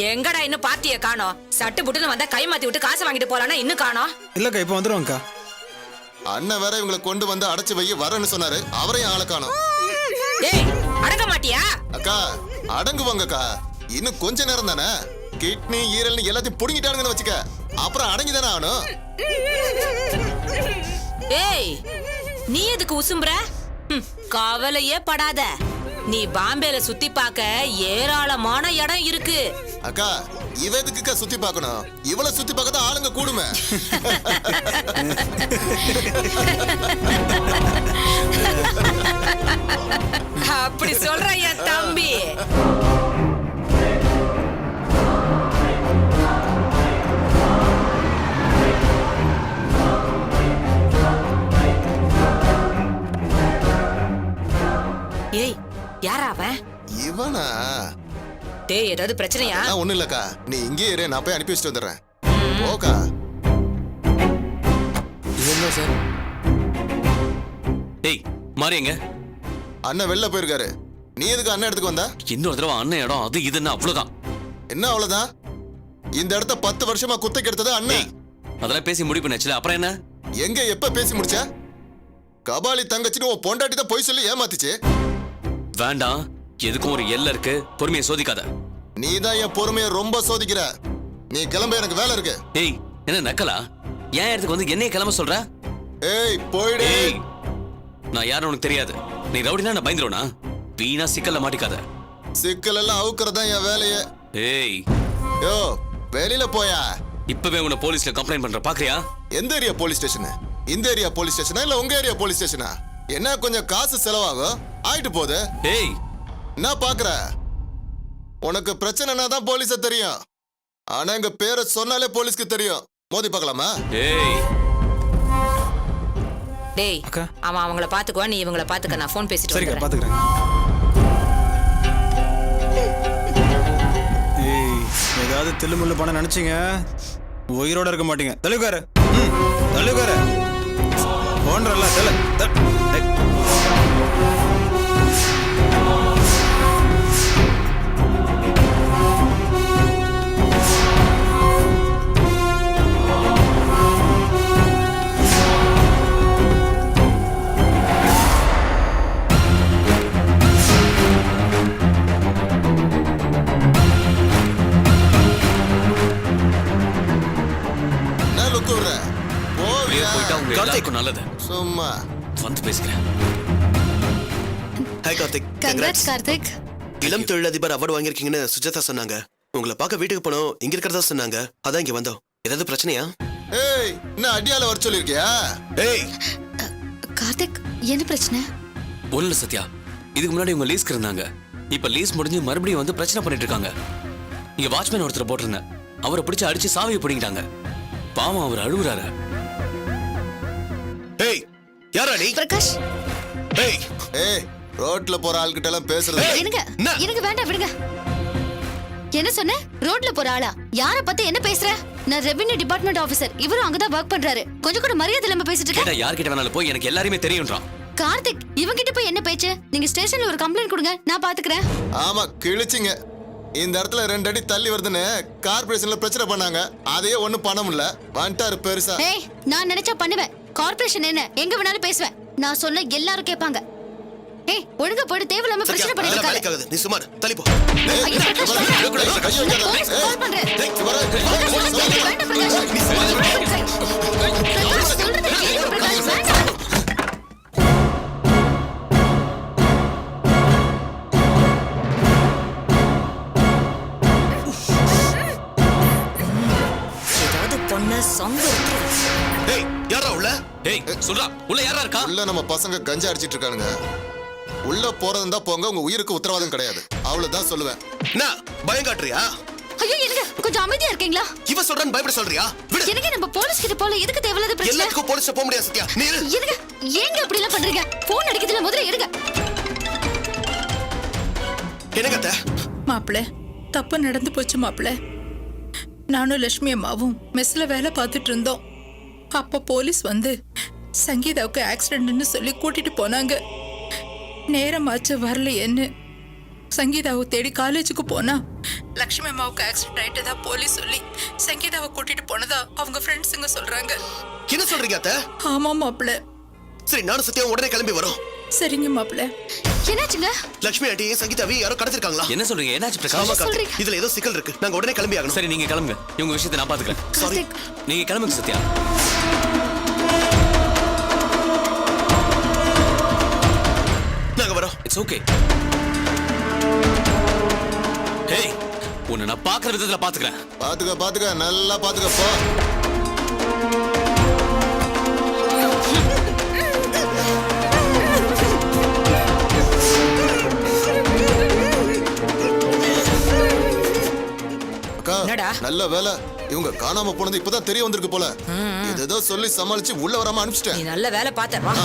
எங்கடா இன்னும் பார்ட்டிய காணோம்? சட்டு புட்டுன்னு வந்தா கை மாத்தி விட்டு காசு வாங்கிட்டு போலானா இன்னும் காணோம். இல்லக்கா இப்ப வந்துருவாங்கக்கா. அண்ணன் வேற இவங்களை கொண்டு வந்து அடைச்சு வை வரேன்னு சொன்னாரு. அவரையும் ஆளை காணோம். ஏய் அடங்க மாட்டியா? அக்கா அடங்குவாங்கக்கா. இன்னும் கொஞ்ச நேரம் தானே. கிட்னி ஈரல்னு எல்லாத்தையும் புடுங்கிட்டானுங்கன்னு வச்சுக்க. அப்புறம் அடங்கி தானே ஆகணும். ஏய் நீ எதுக்கு உசும்புற? கவலையே படாத. நீ பாம்பேல சுத்தி பார்க்க ஏராளமான இடம் இருக்கு. அக்கா இவ எதுக்குக்கா சுத்தி பார்க்கணும்? இவ்வளவு சுத்தி பார்க்க தான் ஆளுங்க கூடுமே. அப்படி சொல்ற என் தம்பி. ஏய் யாரா அவன்? இவனா? டேய் ஏதாவது பிரச்சனையா? ஒண்ணும் இல்லக்கா, நீ இங்கே இரு, நான் போய் அனுப்பி வச்சுட்டு வந்துடுறேன். ஓகா. என்ன சார்? டேய் மாறியங்க. அண்ணன் வெளில போயிருக்காரு. நீ எதுக்கு அண்ணன் இடத்துக்கு வந்தா? இன்னொரு தடவை அண்ணன் இடம் அது இதுன்னு அவ்வளவுதான். என்ன அவ்வளவுதான்? இந்த இடத்த 10 வருஷமா குத்தைக்கு எடுத்தது அண்ணன். அதெல்லாம் பேசி முடிவு பண்ணாச்சுல, அப்புறம் என்ன? எங்க எப்ப பேசி முடிச்ச? கபாலி தங்கச்சின்னு உன் பொண்டாட்டி தான் போய் சொல்லி ஏமாத்திச்சு. வேண்டாம், எதுக்கும் ஒரு எல்லை இருக்கு. பொறுமையை சோதிக்காத. நீ தான் என் பொறுமையை ரொம்ப சோதிக்கிற. நீ கிளம்ப, எனக்கு வேலை இருக்கு. ஏய் என்ன நக்கலா? ஏன் இடத்துக்கு வந்து என்னைய கிளம்ப சொல்ற? ஏய் போயிடு. ஏய் நான் யாரும் உனக்கு தெரியாது. நீ ரவுடினா நான் பயந்துருவனா? வீணா சிக்கல்ல மாட்டிக்காத. சிக்கல் எல்லாம் அவுக்குறதா என் வேலையே. ஏய் யோ வெளியில போயா. இப்பவே உன்னை போலீஸ்ல கம்ப்ளைண்ட் பண்ற பாக்குறியா? எந்த ஏரியா போலீஸ் ஸ்டேஷன்? இந்த ஏரியா போலீஸ் ஸ்டேஷனா இல்ல உங்க ஏரியா போலீஸ் ஸ்டேஷனா? என்ன கொஞ்சம் காசு செலவாகும், ஆயிட்டு போகுது. ஏய் என்ன பாக்குற? உனக்கு பிரச்சனைனா தான் போலீஸ தெரியும். ஆனா எங்க பேரை சொன்னாலே போலீஸ்க்கு தெரியும். மோதி பார்க்கலாமா? ஏய் டேய் அக்கா. அவன் அவங்கள பாத்துக்கோ, நீ இவங்கள பாத்துக்க. நான் ஃபோன் பேசிட்டு சரிக்கா வரேன். பாத்துக்கிறேன். ஏய் ஏதாவது தில்லுமுள்ளு பண்ண நினைச்சீங்க உயிரோட இருக்க மாட்டீங்க. தள்ளுக்காரு தள்ளுக்காரு போன்றல்ல தள்ளு. நல்லது. சும்மா வந்து பேசுகிறேன். ஹாய் கார்த்திக். கங்க்ராட்ஸ் கார்த்திக். இளம் தொழிலதிபர் அவார்டு வாங்கியிருக்கீங்கன்னு சுஜாதா சொன்னாங்க. உங்களை பார்க்க வீட்டுக்கு போனோம், இங்க இருக்கிறதா சொன்னாங்க. அதான் இங்க வந்தோம். ஏதாவது பிரச்சனையா? ஏய் என்ன அடியால வர சொல்லிருக்கியா? ஏய் கார்த்திக் என்ன பிரச்சனை? ஒண்ணுல சத்யா, இதுக்கு முன்னாடி உங்க லீஸ்க்கு இருந்தாங்க. இப்ப லீஸ் முடிஞ்சு மறுபடியும் வந்து பிரச்சனை பண்ணிட்டு இருக்காங்க. இங்க வாட்ச்மேன் ஒருத்தர் போட்டிருந்தேன். அவரை பிடிச்சு அடிச்சு சாவியை பிடிங்கிட்டாங்க. பாவம் அவர் அழுகுறாரு. ஏய் யாரா நீ? பிரகாஷ். ஏய் ஏய் ரோட்ல போற ஆள்கிட்ட எல்லாம் பேசுறது. எனக்கு வேண்டாம் விடுங்க. என்ன சொன்ன? ரோட்ல போற ஆளா? யார பத்தி என்ன பேசுற? நான் ரெவென்யூ டிபார்ட்மெண்ட் ஆபீசர். இவரும் அங்கதான் வர்க் பண்றாரு. கொஞ்சம் கூட மரியாதை இல்லாம பேசிட்டு இருக்க. கேட்டா யார்கிட்ட வேணாலும் போய் எனக்கு எல்லாரையுமே தெரியும்ன்றான். கார்த்திக் இவங்கிட்ட போய் என்ன பேச்சு? நீங்க ஸ்டேஷன்ல ஒரு கம்ப்ளைண்ட் கொடுங்க, நான் பாத்துக்கிறேன். ஆமா கிழிச்சிங்க. இந்த இடத்துல 2 அடி தள்ளி வருதுன்னு கார்பரேஷன்ல பிரச்சனை பண்ணாங்க. அதையே ஒண்ணும் பண்ண முடியல. வந்துட்டாரு பெருசா. ஏய் நான் நினைச்சா பண்ணுவேன். கார்ப்பரேஷன் என்ன எங்க வேணாலும் பேசுவேன். நான் சொன்ன எல்லாரும் கேட்பாங்க. ஏய் ஒழுங்கா போய் தேவலாம பிரச்சனை பண்ணிட்டு இருக்காத. நீ சுமார் தள்ளி போ. ஐயோ பிரகாஷ் போலீஸ் கால் பண்றேன். வேண்டாம் பிரகாஷ். பிரகாஷ் சொல்றதை கேளு பிரகாஷ். வேண்டாம். ஏதாவது பொண்ணு சொந்த ஏய் யாரா உள்ள? ஏய் சொல்றா, உள்ள யாரா இருக்கா? உள்ள நம்ம பசங்க கஞ்சா அடிச்சிட்டு இருக்கானுங்க. உள்ள போறதா போங்க, உங்க உயிருக்கு உத்தரவாதம் கிடையாது. அவ்வளவுதான் சொல்லுவேன். நான் பயம் காட்டுறியா? ஐயோ இருங்க, கொஞ்சம் அமைதியா இருக்கீங்களா? இவ சொல்றேன்னு பயப்பட சொல்றியா? எனக்கு நம்ம போலீஸ் கிட்ட போல எதுக்கு தேவையில்லாத பிரச்சனை? எல்லாத்துக்கும் போலீஸ் போக முடியாது சத்யா. நீ இருங்க, ஏங்க இப்படி எல்லாம் பண்றீங்க? போன் அடிக்கிறதுல முதல்ல எடுங்க. என்ன கத்த? மாப்பிள்ள தப்பு நடந்து போச்சு மாப்பிள்ள. நானும் லட்சுமி அம்மாவும் மெஸ்ல வேலை பார்த்துட்டு இருந்தோம். அப்ப போலீஸ் வந்து சங்கீதாவுக்கு ஆக்சிடென்ட்னு சொல்லி கூட்டிட்டு போனாங்க. நேரமாச்சு வரலையேன்னு சங்கீதாவை தேடி காலேஜுக்கு போனா லக்ஷ்மி அம்மாவுக்கு ஆக்சிடென்ட் ஆயிட்டதா போலீஸ் சொல்லி சங்கீதாவை கூட்டிட்டு போனதா அவங்க ஃப்ரெண்ட்ஸுங்க சொல்றாங்க. என்ன சொல்றீங்க அத்தை? ஆமா மாப்பிள்ள. சரி நானும் சத்யாவும் உடனே கிளம்பி வரோம். சரிங்க மாப்பிள்ள. என்னாச்சுங்க? லட்சுமி ஆண்டியும் சங்கீதாவையும் யாரோ கடத்திருக்காங்களா? என்ன சொல்றீங்க? என்னாச்சு ஆமா பிரகாஷ்? கார்த்திக், சொல்றீங்க? இதுல ஏதோ சிக்கல் இருக்கு. நாங்க உடனே கிளம்பி ஆகணும். சரி நீங்க கிளம்புங்க, இவங்க விஷயத்தை நான் பாத்துக்கிறேன். சாரி. நீங்க கிளம்புங்க சத்யா. நாங்க வரோம். It's okay. ஹேய், உன்னை நான் பாக்குற விதத்துல பாத்துக்கிறேன். பாத்துக்க நல்லா பாத்துக்க போ. அக்கா என்னடா? நல்ல வேலை இவங்க காணாம போனது இப்பதான் தெரிய வந்திருக்கு போல. ஏதோ சொல்லி சமாளிச்சு உள்ள வராம நீ அனுப்பிச்சிட்டேன். நல்ல வேலை பார்த்த வா.